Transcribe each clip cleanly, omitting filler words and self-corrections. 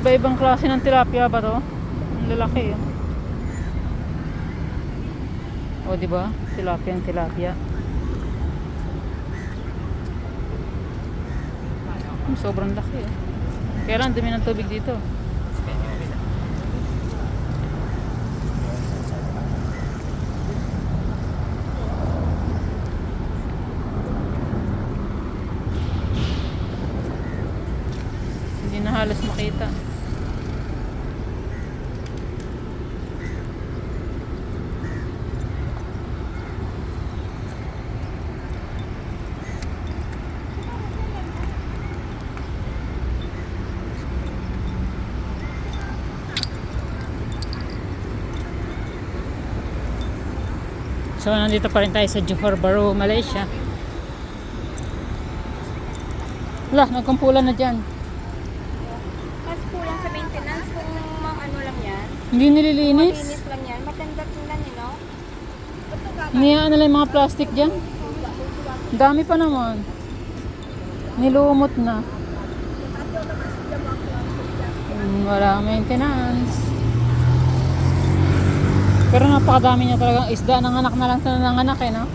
Iba-ibang klase ng tilapia ba to? Ang lalaki O, di ba? Tilapia ang tilapia. Sobrang laki Kaya lang, dumi ng tubig dito. Hindi na halos makita. So, nandito pa rin tayo sa Johor Bahru, Malaysia. Wala, nagkumpulan na dyan. Mas kulang sa maintenance kung ano lang yan. Hindi nililinis. Malinis lang yan. Maganda tingnan nyo, no? Niyaan na lang yung mga plastic dyan. Dami pa naman. Nilumot na. Wala maintenance. Pero napakadami niya talagang isda. Nanganak na lang ito nanganak no?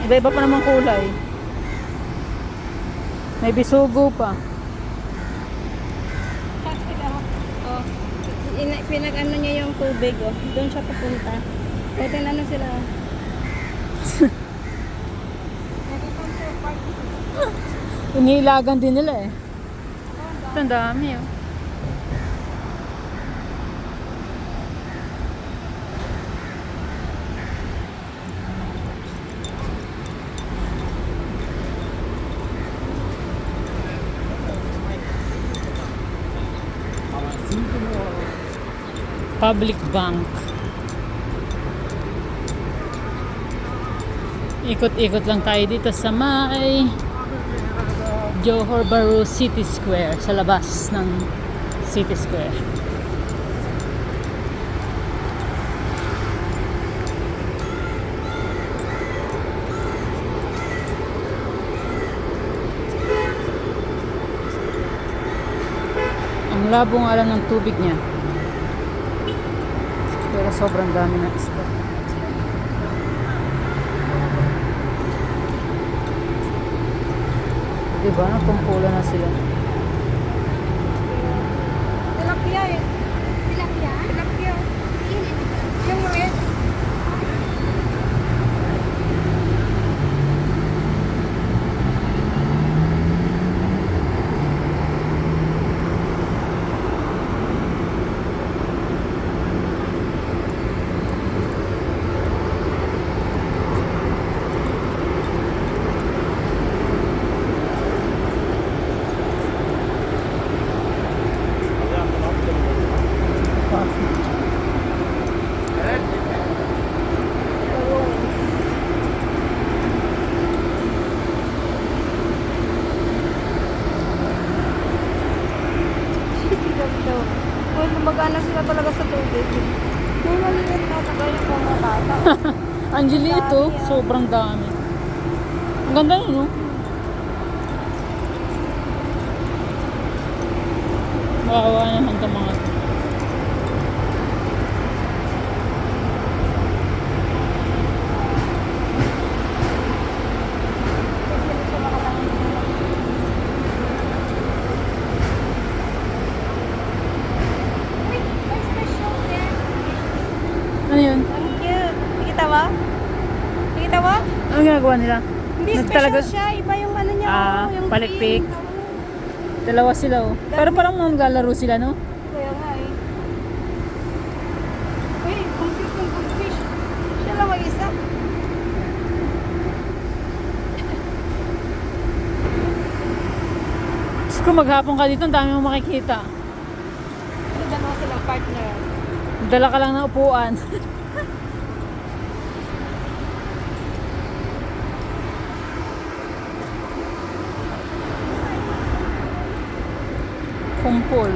Iba-iba pa naman kulay. May bisugo pa. Oh, pinag-ano niya yung tubig, oh. Doon siya papunta. Kaya tinanong sila, oh. Iniilagan din nila Ito ang dami Public Bank. Ikot-ikot lang tayo dito sa may Johor Bahru City Square, sa labas ng City Square. Ang labo nga lang ng tubig niya. Pero sobrang dami ng isda. Diba? Nakumpulan na sila. Tilapia eh. Tilapia? Tilapia. Yung red. Magana sila talaga sa tubig. Yung maliit na kagaya ng mga bata. Angeli ito, sobrang dami. Ang ganda yun, no? Makawa naman ito mga ito. Ano yun? Ang cute. Nakita mo? Nakita mo? Ano ginagawa nila? Hindi special siya. Iba yung ano niya. Yung palikpik. fin. Dalawa sila Pero parang maglalaro sila, no? Kaya nga eh. Uy, ang cute ng goldfish. Siya lang mag-isa. Kung maghapon ka dito, ang dami mong makikita. Ano dalawa silang partner? Dala ka lang ng upuan. Kumpol.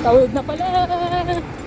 Tawid na pala.